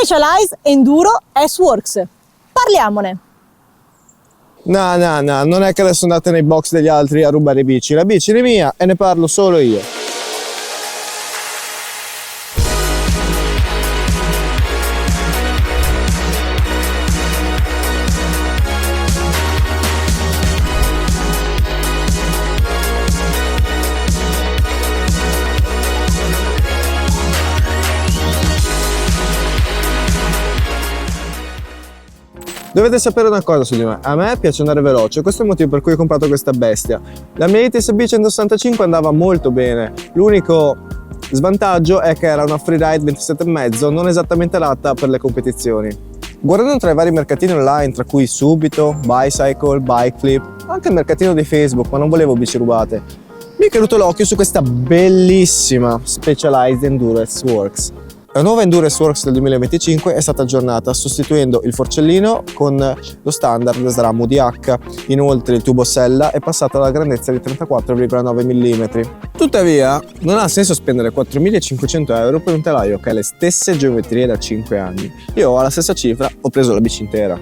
Specialized Enduro S-Works. Parliamone. No, non è che adesso andate nei box degli altri a rubare bici. La bici è mia e ne parlo solo io. Dovete sapere una cosa su di me, a me piace andare veloce, questo è il motivo per cui ho comprato questa bestia. La mia ITS B165 andava molto bene, l'unico svantaggio è che era una freeride 27,5, non esattamente adatta per le competizioni. Guardando tra i vari mercatini online, tra cui Subito, Bicycle, Bikeflip, anche il mercatino di Facebook, ma non volevo bici rubate, mi è caduto l'occhio su questa bellissima Specialized Enduro S-Works. La nuova Enduro S-Works del 2025 è stata aggiornata sostituendo il forcellino con lo standard SRAM UDH. Inoltre il tubo sella è passato alla grandezza di 34,9 mm. Tuttavia non ha senso spendere 4.500 euro per un telaio che ha le stesse geometrie da 5 anni. Io alla stessa cifra ho preso la bici intera.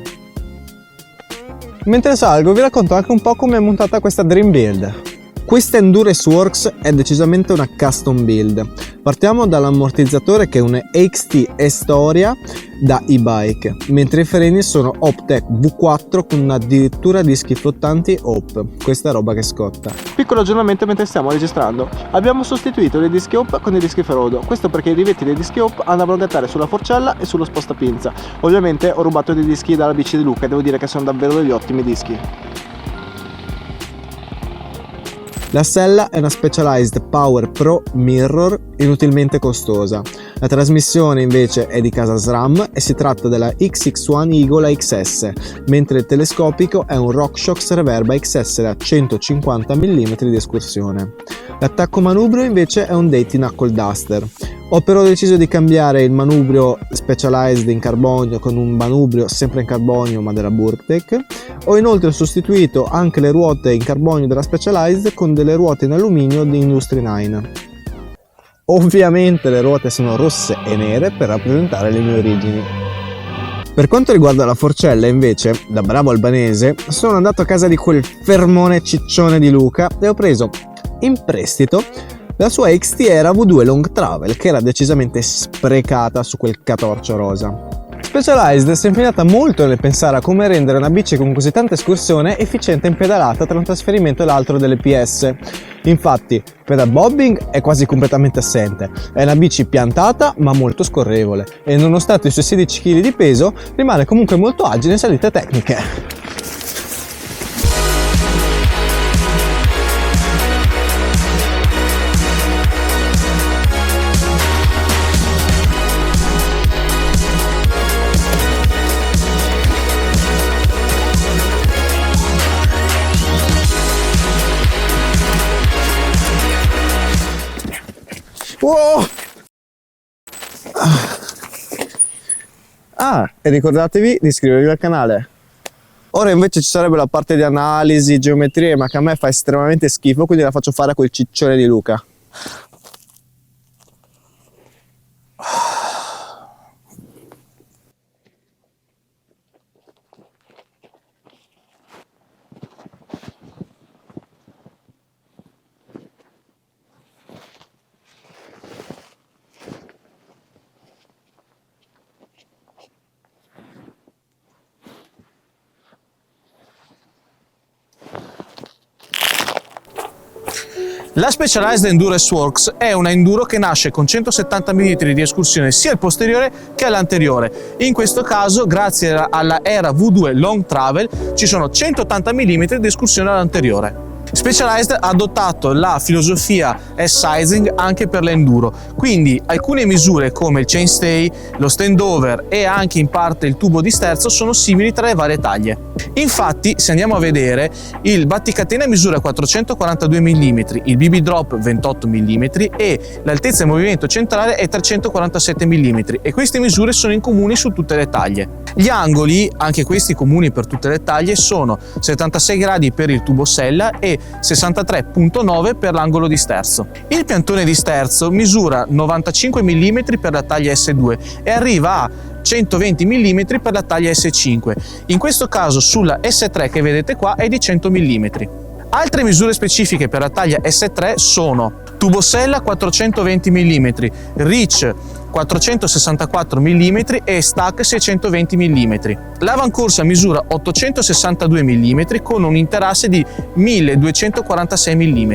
Mentre salgo vi racconto anche un po' come è montata questa Dream Build. Questa Enduro S-Works è decisamente una custom build. Partiamo dall'ammortizzatore che è un XT Storia da e-bike, mentre i freni sono Optec V4 con addirittura dischi flottanti HOP, questa è roba che scotta. Piccolo aggiornamento mentre stiamo registrando, abbiamo sostituito le dischi HOP con i dischi Ferodo, questo perché i rivetti dei dischi HOP andavano a gattare sulla forcella e sullo spostapinza. Ovviamente ho rubato dei dischi dalla bici di Luca e devo dire che sono davvero degli ottimi dischi. La sella è una Specialized Power Pro Mirror inutilmente costosa. La trasmissione invece è di casa SRAM e si tratta della XX1 Eagle XS, mentre il telescopico è un RockShox Reverba XS da 150 mm di escursione. L'attacco manubrio invece è un Deity Knuckle Duster. Ho però deciso di cambiare il manubrio Specialized in carbonio con un manubrio sempre in carbonio ma della Burtec. Ho inoltre sostituito anche le ruote in carbonio della Specialized con delle ruote in alluminio di Industry 9. Ovviamente le ruote sono rosse e nere per rappresentare le mie origini. Per quanto riguarda la forcella invece, da bravo albanese, sono andato a casa di quel fermone ciccione di Luca e ho preso in prestito la sua XT-Era V2 Long Travel, che era decisamente sprecata su quel catorcio rosa. Specialized si è impegnata molto nel pensare a come rendere una bici con così tanta escursione efficiente in pedalata tra un trasferimento e l'altro delle PS. Infatti, pedal bobbing è quasi completamente assente, è una bici piantata ma molto scorrevole e nonostante i suoi 16 kg di peso rimane comunque molto agile in salite tecniche. Wow! E ricordatevi di iscrivervi al canale. Ora invece ci sarebbe la parte di analisi, geometrie, ma che a me fa estremamente schifo, quindi la faccio fare a quel ciccione di Luca. La Specialized Enduro S-Works è una enduro che nasce con 170 mm di escursione sia al posteriore che all'anteriore. In questo caso, grazie alla Era V2 Long Travel, ci sono 180 mm di escursione all'anteriore. Specialized ha adottato la filosofia S-Sizing anche per l'enduro, quindi alcune misure come il chainstay, lo standover e anche in parte il tubo di sterzo sono simili tra le varie taglie. Infatti, se andiamo a vedere, il batticatena misura 442 mm, il BB drop 28 mm e l'altezza di movimento centrale è 347 mm e queste misure sono in comune su tutte le taglie. Gli angoli, anche questi comuni per tutte le taglie, sono 76 gradi per il tubo sella e 63,9 per l'angolo di sterzo. Il piantone di sterzo misura 95 mm per la taglia S2 e arriva a 120 mm per la taglia S5. In questo caso sulla S3 che vedete qua è di 100 mm. Altre misure specifiche per la taglia S3 sono tubosella 420 mm, reach 464 mm e stack 620 mm. L'avancorsa misura 862 mm con un interasse di 1246 mm.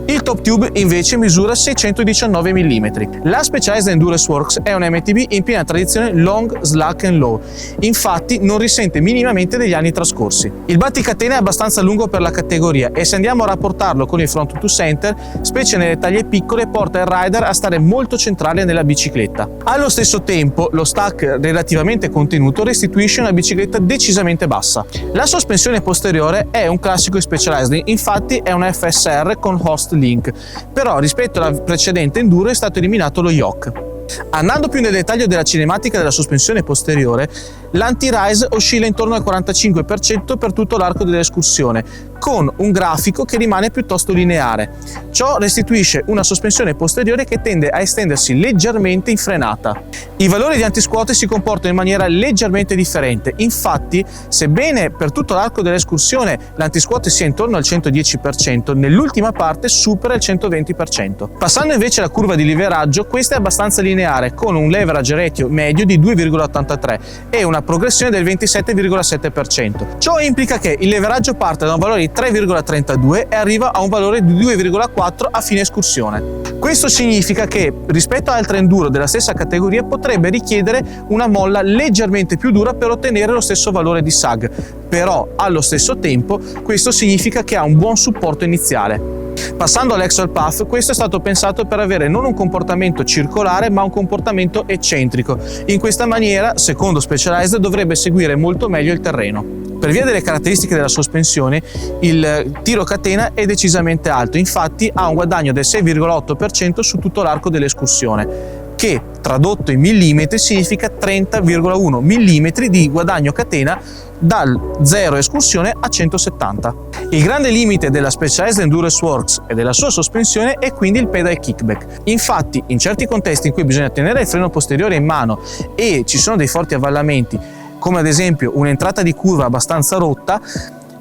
Il top tube invece misura 619 mm. La Specialized Endurance Works è un MTB in piena tradizione long, slack and low, infatti non risente minimamente degli anni trascorsi. Il batticatena è abbastanza lungo per la categoria e se andiamo a rapportarlo con il front to center, specie nelle taglie piccole, porta il rider a stare molto centrale nella bicicletta. Allo stesso tempo, lo stack relativamente contenuto restituisce una bicicletta decisamente bassa. La sospensione posteriore è un classico Specialized, infatti è una FSR con Host Link, però rispetto alla precedente Enduro è stato eliminato lo yoke. Andando più nel dettaglio della cinematica della sospensione posteriore, l'anti-rise oscilla intorno al 45% per tutto l'arco dell'escursione, con un grafico che rimane piuttosto lineare. Ciò restituisce una sospensione posteriore che tende a estendersi leggermente in frenata. I valori di antiscuote si comportano in maniera leggermente differente, infatti sebbene per tutto l'arco dell'escursione l'antiscuote sia intorno al 110%, nell'ultima parte supera il 120%. Passando invece alla curva di leveraggio, questa è abbastanza lineare, con un leverage ratio medio di 2,83 e una progressione del 27,7%. Ciò implica che il leveraggio parte da un valore di 3,32 e arriva a un valore di 2,4 a fine escursione. Questo significa che rispetto a altre enduro della stessa categoria potrebbe richiedere una molla leggermente più dura per ottenere lo stesso valore di sag, però allo stesso tempo questo significa che ha un buon supporto iniziale. Passando all'Axial Path, questo è stato pensato per avere non un comportamento circolare ma un comportamento eccentrico. In questa maniera, secondo Specialized, dovrebbe seguire molto meglio il terreno. Per via delle caratteristiche della sospensione, il tiro catena è decisamente alto, infatti ha un guadagno del 6,8% su tutto l'arco dell'escursione, che tradotto in millimetri significa 30,1 mm di guadagno catena dal 0 escursione a 170. Il grande limite della Specialized Endurance Works e della sua sospensione è quindi il pedal kickback. Infatti, in certi contesti in cui bisogna tenere il freno posteriore in mano e ci sono dei forti avvallamenti, come ad esempio un'entrata di curva abbastanza rotta,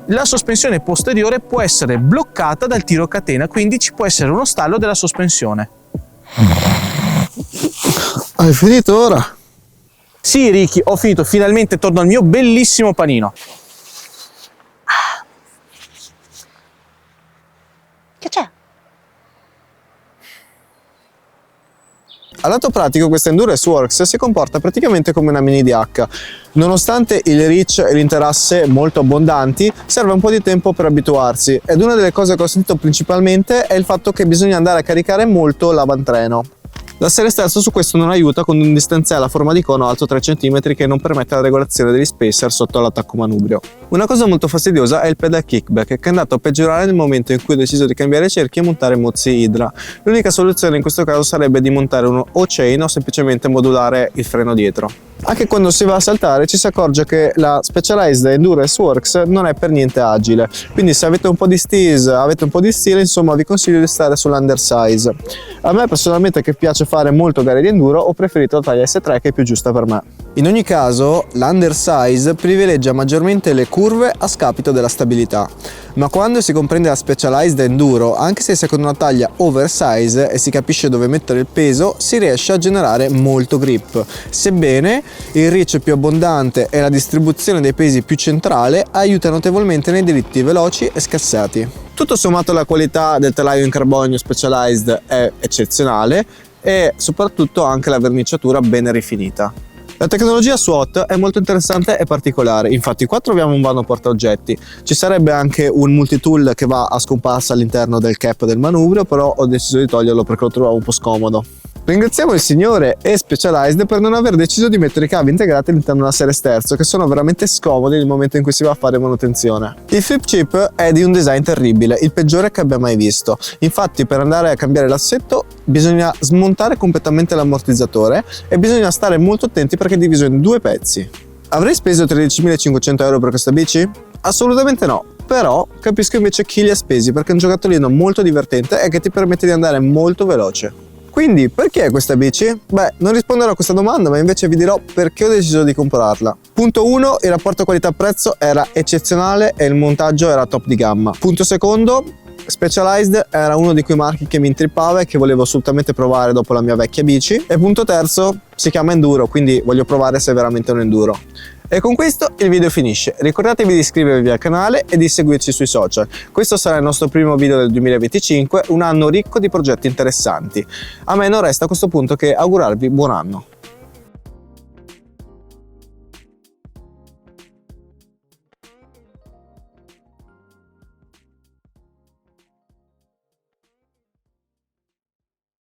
la sospensione posteriore può essere bloccata dal tiro catena, quindi ci può essere uno stallo della sospensione. Hai finito ora? Sì, Ricky, ho finito, finalmente torno al mio bellissimo panino. Che c'è? A lato pratico questa Endurance Works si comporta praticamente come una mini DH. Nonostante il reach e l'interasse molto abbondanti, serve un po' di tempo per abituarsi ed una delle cose che ho sentito principalmente è il fatto che bisogna andare a caricare molto l'avantreno. La serie sterzo su questo non aiuta, con un distanziale a forma di cono alto 3 cm che non permette la regolazione degli spacer sotto l'attacco manubrio. Una cosa molto fastidiosa è il pedal kickback, che è andato a peggiorare nel momento in cui ho deciso di cambiare cerchi e montare mozzi Hydra. L'unica soluzione in questo caso sarebbe di montare uno O-chain o semplicemente modulare il freno dietro. Anche quando si va a saltare ci si accorge che la Specialized Endurance Works non è per niente agile, quindi se avete un po' di steeze, avete un po' di stile, insomma vi consiglio di stare sull'undersize. A me personalmente, che piace fare molto gare di enduro, ho preferito la taglia S3, che è più giusta per me. In ogni caso l'undersize privilegia maggiormente le curve a scapito della stabilità, ma quando si comprende la Specialized Enduro, anche se si è con una taglia oversize e si capisce dove mettere il peso, si riesce a generare molto grip, sebbene il reach più abbondante e la distribuzione dei pesi più centrale aiuta notevolmente nei diritti veloci e scassati. Tutto sommato la qualità del telaio in carbonio Specialized è eccezionale e soprattutto anche la verniciatura ben rifinita. La tecnologia SWAT è molto interessante e particolare, infatti qua troviamo un vano portaoggetti, ci sarebbe anche un multitool che va a scomparsa all'interno del cap del manubrio, però ho deciso di toglierlo perché lo trovavo un po' scomodo. Ringraziamo il signore e Specialized per non aver deciso di mettere i cavi integrati all'interno della serie sterzo, che sono veramente scomodi nel momento in cui si va a fare manutenzione. Il flip chip è di un design terribile, il peggiore che abbia mai visto. Infatti, per andare a cambiare l'assetto bisogna smontare completamente l'ammortizzatore e bisogna stare molto attenti perché è diviso in due pezzi. Avrei speso 13.500 euro per questa bici? Assolutamente no, però capisco invece chi li ha spesi, perché è un giocattolino molto divertente e che ti permette di andare molto veloce. Quindi perché questa bici? Beh, non risponderò a questa domanda, ma invece vi dirò perché ho deciso di comprarla. Punto 1, il rapporto qualità-prezzo era eccezionale e il montaggio era top di gamma. Punto secondo, Specialized era uno di quei marchi che mi intrippava e che volevo assolutamente provare dopo la mia vecchia bici. E punto terzo, si chiama Enduro, quindi voglio provare se è veramente un Enduro. E con questo il video finisce. Ricordatevi di iscrivervi al canale e di seguirci sui social. Questo sarà il nostro primo video del 2025, un anno ricco di progetti interessanti. A me non resta a questo punto che augurarvi buon anno.